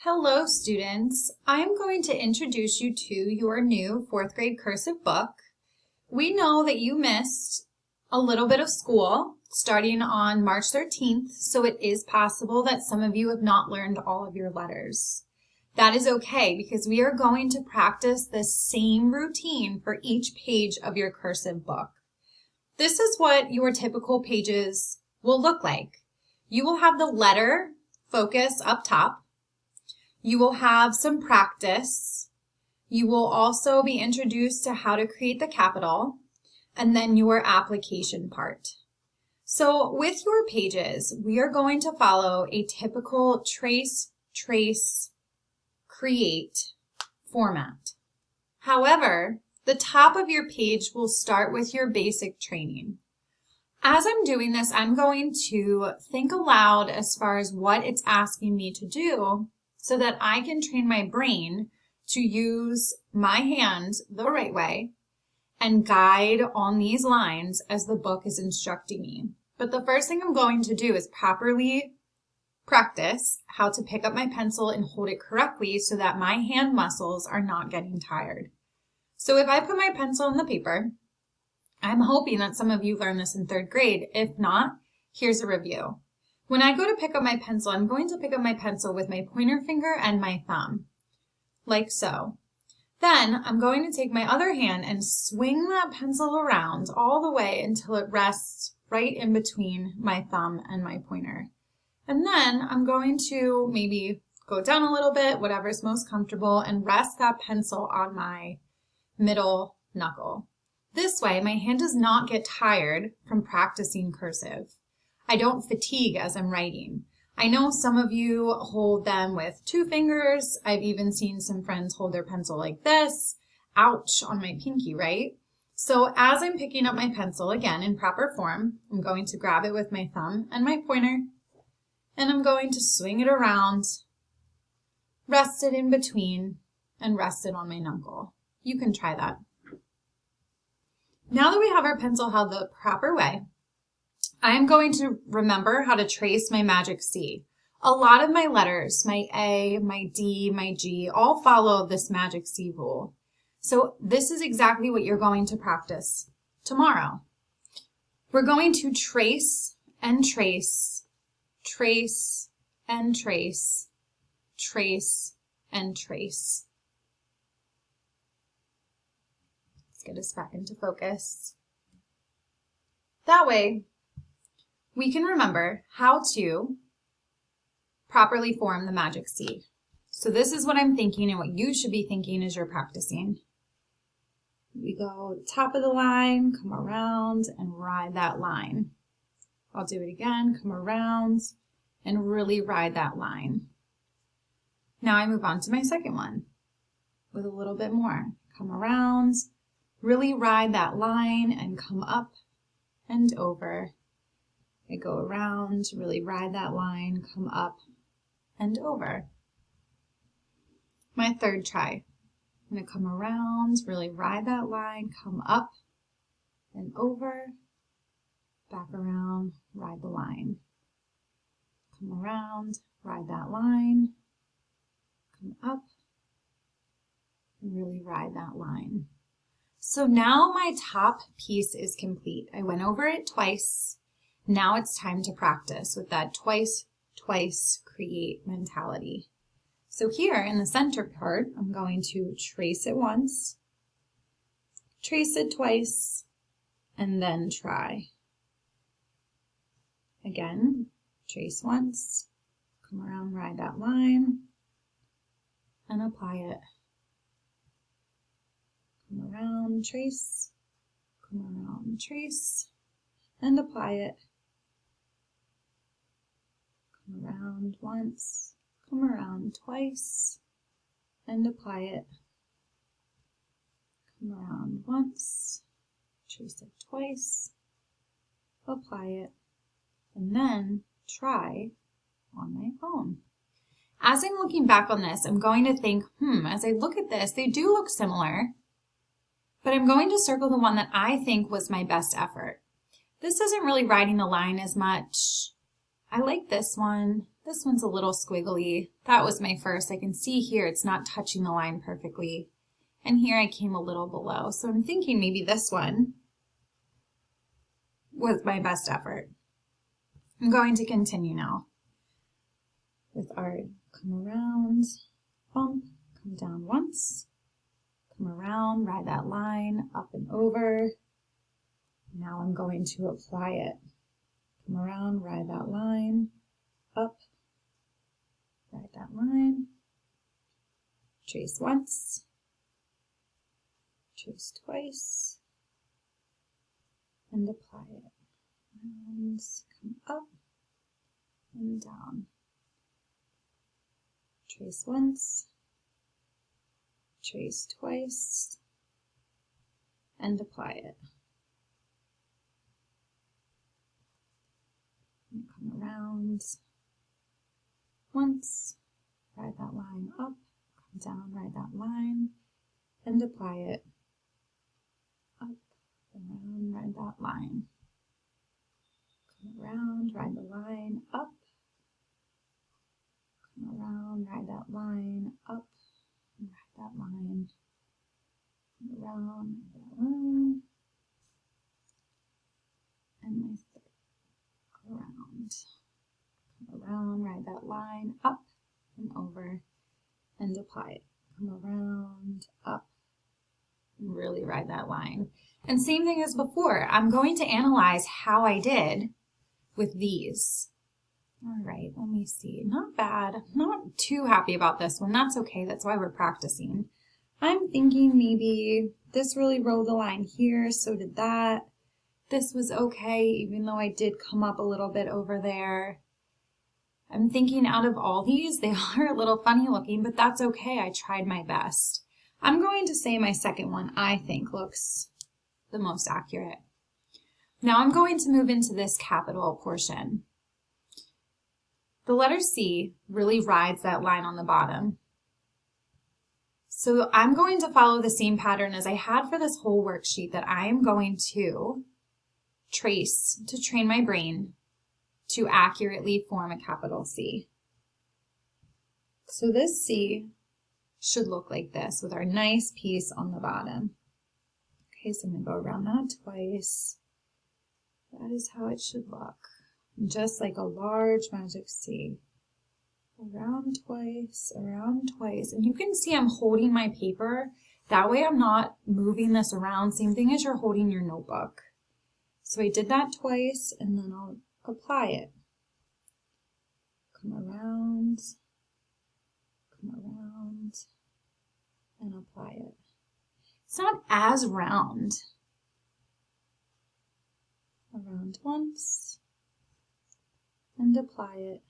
Hello students, I'm going to introduce you to your new 4th grade cursive book. We know that you missed a little bit of school starting on March 13th, so it is possible that some of you have not learned all of your letters. That is okay because we are going to practice the same routine for each page of your cursive book. This is what your typical pages will look like. You will have the letter focus up top. You will have some practice. You will also be introduced to how to create the capital, and then your application part. So with your pages, we are going to follow a typical trace, trace, create format. However, the top of your page will start with your basic training. As I'm doing this, I'm going to think aloud as far as what it's asking me to do, so that I can train my brain to use my hands the right way and guide on these lines as the book is instructing me. But the first thing I'm going to do is properly practice how to pick up my pencil and hold it correctly so that my hand muscles are not getting tired. So if I put my pencil in the paper, I'm hoping that some of you learned this in 3rd grade. If not, here's a review. When I go to pick up my pencil, I'm going to pick up my pencil with my pointer finger and my thumb, like so. Then I'm going to take my other hand and swing that pencil around all the way until it rests right in between my thumb and my pointer. And then I'm going to maybe go down a little bit, whatever's most comfortable, and rest that pencil on my middle knuckle. This way, my hand does not get tired from practicing cursive. I don't fatigue as I'm writing. I know some of you hold them with 2 fingers. I've even seen some friends hold their pencil like this. Ouch, on my pinky, right? So as I'm picking up my pencil, again, in proper form, I'm going to grab it with my thumb and my pointer, and I'm going to swing it around, rest it in between, and rest it on my knuckle. You can try that. Now that we have our pencil held the proper way, I am going to remember how to trace my magic C. A lot of my letters, my A, my D, my G, all follow this magic C rule. So this is exactly what you're going to practice tomorrow. We're going to trace and trace, trace and trace, trace and trace. Let's get us back into focus. That way, we can remember how to properly form the magic C. So this is what I'm thinking and what you should be thinking as you're practicing. We go top of the line, come around and ride that line. I'll do it again, come around and really ride that line. Now I move on to my second one with a little bit more. Come around, really ride that line and come up and over. I go around, really ride that line, come up and over. My third try. I'm going to come around, really ride that line, come up and over, back around, ride the line. Come around, ride that line, come up, and really ride that line. So now my top piece is complete. I went over it twice. Now it's time to practice with that twice, twice, create mentality. So here in the center part, I'm going to trace it once, trace it twice, and then try. Again, trace once, come around, ride that line, and apply it. Come around, trace, come around, trace, and apply it. Come around once, come around twice, and apply it. Come around once, trace it twice, apply it, and then try on my own. As I'm looking back on this, I'm going to think, as I look at this, they do look similar, but I'm going to circle the one that I think was my best effort. This isn't really riding the line as much. I like this one. This one's a little squiggly. That was my first. I can see here it's not touching the line perfectly. And here I came a little below. So I'm thinking maybe this one was my best effort. I'm going to continue now with our come around, bump, come down once, come around, ride that line, up and over. Now I'm going to apply it. Come around, ride that line, up, ride that line, trace once, trace twice, and apply it. And come up and down. Trace once, trace twice, and apply it. And come around once, ride that line up, come down, ride that line, and apply it. Up, around, ride that line. Come around, ride the line, up. Come around, ride that line, up, and ride that line. Come around, ride that line. And my third. Around. Come around, ride that line, up and over, and apply it. Come around, up, and really ride that line. And same thing as before, I'm going to analyze how I did with these. All right, let me see. Not bad. Not too happy about this one. That's okay. That's why we're practicing. I'm thinking maybe this really rode the line here, so did that. This was okay, even though I did come up a little bit over there. I'm thinking out of all these, they are a little funny looking, but that's okay. I tried my best. I'm going to say my second one, I think, looks the most accurate. Now I'm going to move into this capital portion. The letter C really rides that line on the bottom. So I'm going to follow the same pattern as I had for this whole worksheet, that I am going to trace to train my brain to accurately form a capital C. So this C should look like this with our nice piece on the bottom. Okay, so I'm going to go around that twice. That is how it should look. Just like a large magic C. Around twice, and you can see I'm holding my paper. That way I'm not moving this around. Same thing as you're holding your notebook. So I did that twice, and then I'll apply it. Come around, and apply it. It's not as round. Around once, and apply it.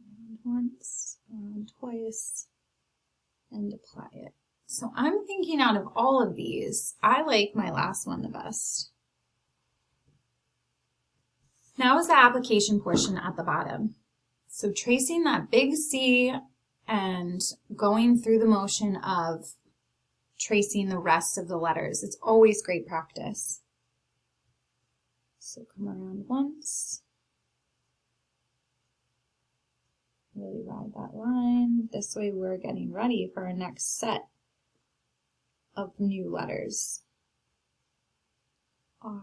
Around once, around twice, and apply it. So I'm thinking out of all of these, I like my last one the best. Now is the application portion at the bottom. So tracing that big C and going through the motion of tracing the rest of the letters. It's always great practice. So come around once. Really ride that line. This way we're getting ready for our next set of new letters. R,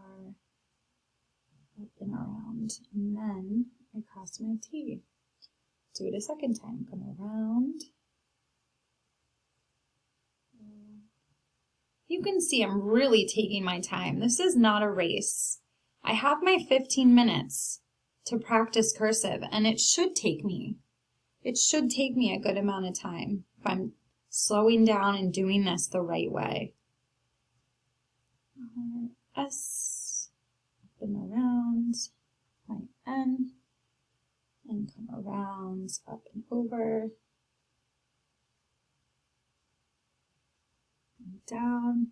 up and around, and then I cross my T. Do it a second time. Come around. You can see I'm really taking my time. This is not a race. I have my 15 minutes to practice cursive, and it should take me a good amount of time if I'm slowing down and doing this the right way. S, up and around, my N, and come around, up and over, and down.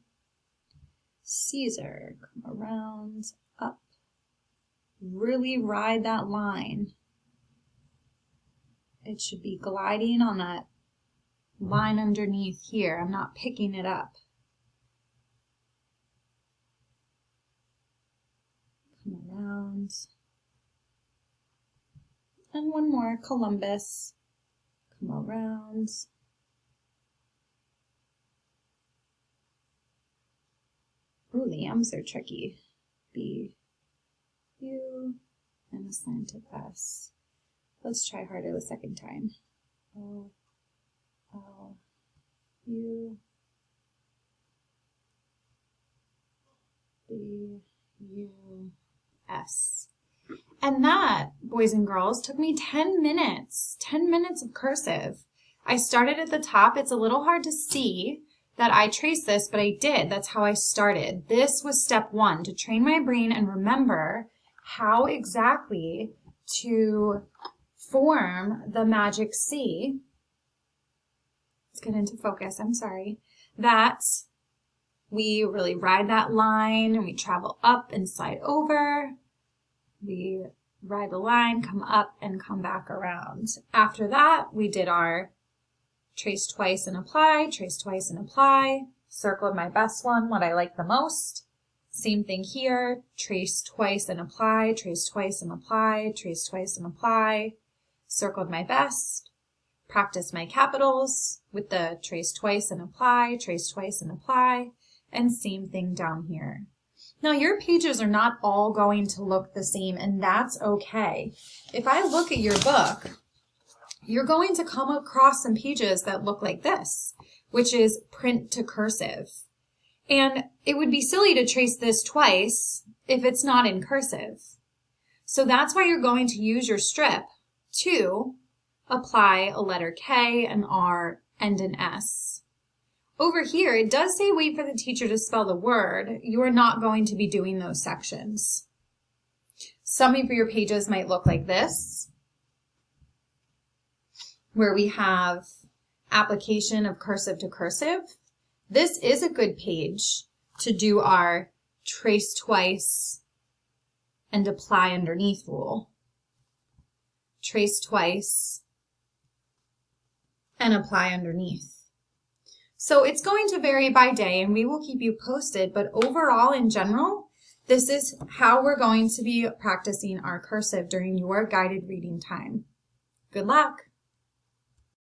Caesar, come around, up, really ride that line. It should be gliding on that line underneath here. I'm not picking it up. Come around. And one more, Columbus. Come around. Ooh, the M's are tricky. B, U, and a slanted S. Let's try harder the second time. O, L, U, B, U, S. And that, boys and girls, took me 10 minutes. 10 minutes of cursive. I started at the top. It's a little hard to see that I traced this, but I did. That's how I started. This was step 1, to train my brain and remember how exactly to form the magic C. Let's get into focus. I'm sorry. That we really ride that line and we travel up and slide over. We ride the line, come up and come back around. After that, we did our trace twice and apply, trace twice and apply, circled my best one, what I like the most. Same thing here, trace twice and apply, trace twice and apply, trace twice and apply, circled my best, practice my capitals with the trace twice and apply, trace twice and apply, and same thing down here. Now your pages are not all going to look the same, and that's okay. If I look at your book, you're going to come across some pages that look like this, which is print to cursive. And it would be silly to trace this twice if it's not in cursive. So that's why you're going to use your strip to apply a letter K, an R, and an S. Over here, it does say wait for the teacher to spell the word. You are not going to be doing those sections. Some of your pages might look like this, where we have application of cursive to cursive. This is a good page to do our trace twice and apply underneath rule. Trace twice and apply underneath. So it's going to vary by day and we will keep you posted, but overall in general, this is how we're going to be practicing our cursive during your guided reading time. Good luck.